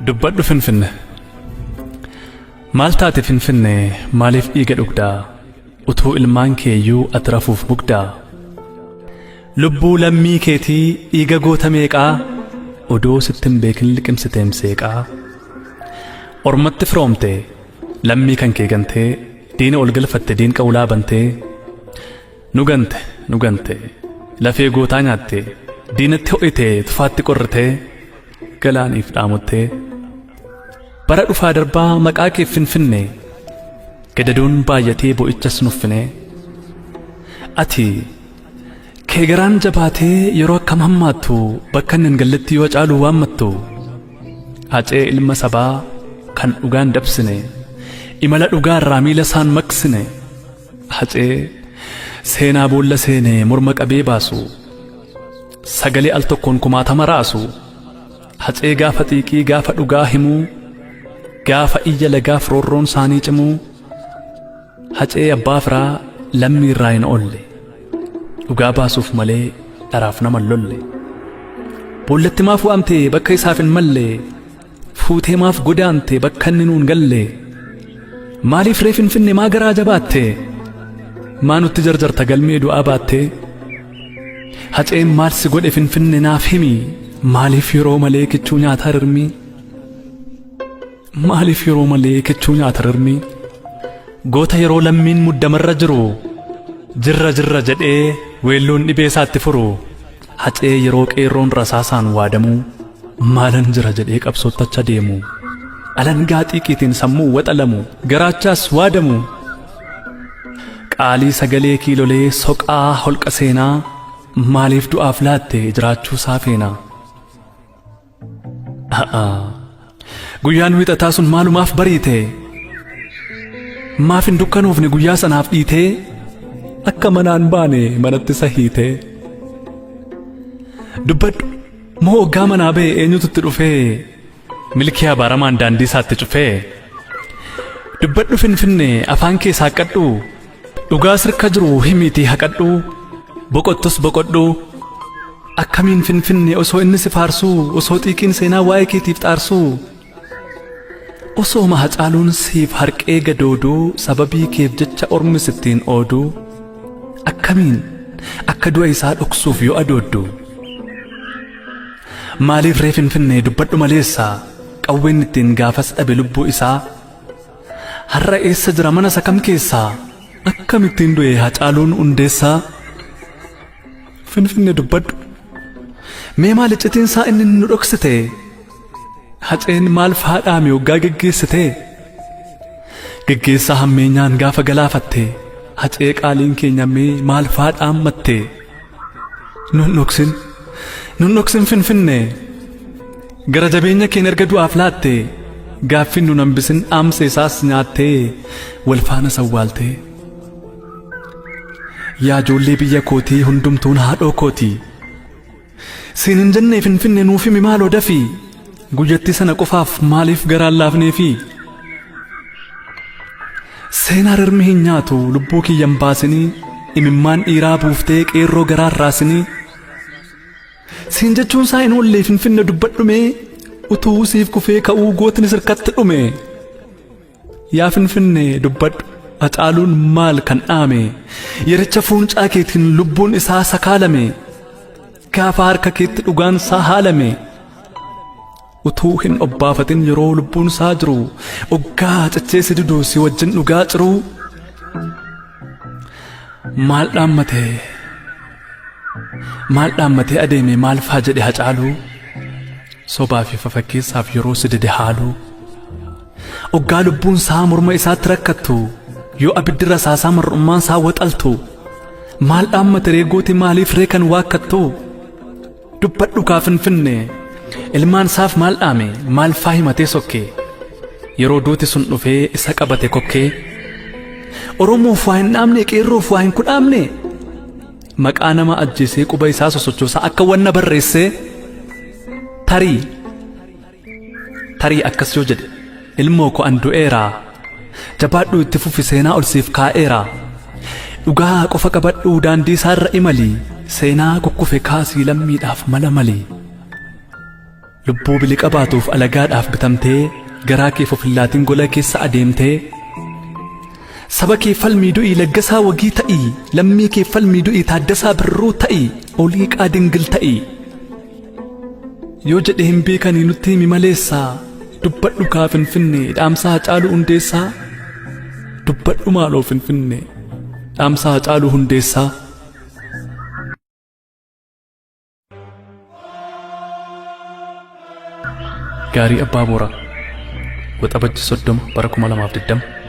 Dubbadhu Finfinne maal taate Finfinne maaliif dhiiga dhugdaa utuu ilmaan keeyyuu ati rafuuf mugdaa lubbuu lammii keetii dhiiga goota meeqaa odoo sittin beekin liqimsiteem seeqaa ormatti firoomte lammii kan kee gantee diina ol galfatte diin qawlaa bantee nu gante lafee gootaa nyaatte diinatti ho'ite tufaatti qorrite galaaniif dhaamottee bara dhufaa darbaa maqaa kee Finfinne gadadoon baay'atee bo'ichas nuffine ati kee garaan jabaatee yeroo akkam hammaattu bakka hin galletti yoo caaluu waammattu hacee ilma sabaa kan dhugaan dabsine imala dhugaa irraa miila isaan maqsine hacee seenaa boolla seene morma qabee baasu sagalee al tokkoon kumaatama raasu hacee gaafa xiiqii gaafa dhugaa himuu gaafa iyya lagaaf roorroon isaanii cimuu hacee abbaa firaa lammii irraa hin oolle dhugaa baasuuf malee dharaaf nama lolle boollatti maaf waamte bakka isaaf hin malle fuutee maaf godaante bakka inni nuun galle maaliif ree Finfinne maa garaa jabaatte maa nutti jarjarta galmee du'aa baatte haceen maal si godhe Finfinne naaf himi maaliif yeroo malee kichuu nyaata rirmi maaliif yeroo malee kichuu nyaata rirmi goota yeroo lammiin muddamarra jiru jirra jedhee weelloon dhibee isaatti furu hacee yeroo qeerroon rasaasaan waadamu maalan jira jedhee qabsoottacha deemu alangaa xiiqiitiin sammuu waxalamu garaachaas waadamu qaalii sagalee kiilolee soqaa holqa seenaa maaliif du'aaf laatte jiraachuu saafeenaa guyyaan wixataa sun maalumaaf bariite maaf hin dukkanuufne guyyaa sanaaf dhiitee akka manaan baane manatti sahiite dubbadhu moo oggaa manaa ba'e eenyututti dhufee milkii abaaramaan daandii isaatti cufee dubbadhu Finfinne afaan kee saaqqadhu dhugaa sirka jiru himiitii haqadhu boqottus boqodhu akkamiin Finfinne osoo inni si faarsuu osoo xiiqiin seenaa waa'ee keetiif xaarsuu osoo Hacaaluun siif harqee gadooduu sababii keef jecha ormi sittiin ooduu akkamiin akka du'a isaa dhoksuuf yoo adooddu maaliif ree Finfinne dubbadhu maleessaa qawween ittiin gaafas dhabe lubbuu isaa har'a eessa jira mana isa kam keessaa akkamittiin du'e Hacaaluun hundeessaa Finfinne dubbadhu mee maal icciitiinsaa inni nu dhoksite haceen maal faadhaame waggaa geggeessite geggeessaa hammeenyaan gaafa galaafatte hacee qaaliin keenya mee maal faadhaammatte nun dhoksin Finfinne gara jabeenya keen erga du'aaf laatte gaaffin nun hambisin dhaamsa isaas nyaattee wal faana sawwaalte yaa ijoollee biyya kootii hundumtuun haadhoo kootii siin hin jenne Finfinne nuuf himi maaloo dafii guyyatti sana qofaaf maaliif garaan laafneefi seenaa rirmi hin nyaatu lubbuu kiyyan baasinii imimmaan dhiiraa buuftee qeerroo garaan raasinii siin jechuun isaa hin oolle Finfinne dubbadhumee utuu siif kufee ka'uu gootni sirkatti dhume yaa Finfinne dubbadhu Hacaaluun maal kan dhaame yericha fuuncaa keetiin lubbuun isaa sakaalame gaafa harka keetti dhugaan isaa haalame utuu hin obbaafatin yeroo lubbuun isaa jiru oggaa cachee si diduu si wajjin dhugaa ciru maal dhaammatee adeeme maal faa jedhe Hacaaluu sobaa fi fafakkeessaaf yeroo si dide haaluu oggaa lubbuun isaa morma isaatti rakkattu yoo abiddi rasaasaa mar'ummaan isaa waxaltu maal dhaammate reegooti maaliif ree kan waakkattu dubbadhu kaa Finfinne ilmaan isaaf maal dhaame maal faa himatee sokkee yeroo duuti sun dhufee isa qabate kokkee Oromoof waa hin dhaamne qeerroof waa hin kudhaamne maqaa nama ajjeesee quba isaa sosochoosaa akka wanna barreessee tarii akkas yoo jedhe ilmoo ko an du'eeraa jabaadhu itti fufi seenaa ol siif kaa'eera dhugaa qofa qabadhu daandii isaarra imali seenaa kukkufe kaasii lammiidhaaf mala mali lubbuu biliqa baatuuf alagaadhaaf bitamtee garaa kee fofillaatiin gola keessa adeemtee saba kee falmii du'ii laggasaa wagii ta'ii lammii kee falmii du'ii taaddasaa birruu ta'ii olii qaadingil ta'ii yoo jedhe hin beekanii nutti himi maleessaa dubbadhu kaa Finfinnee dhaamsaa Haacaaluu Hundeessaa dubbadhu maaloo Finfinnee dhaamsaa Haacaaluu Hundeessaa. Gaarii Abbaa Booraa Waxabajji 30 bara 2020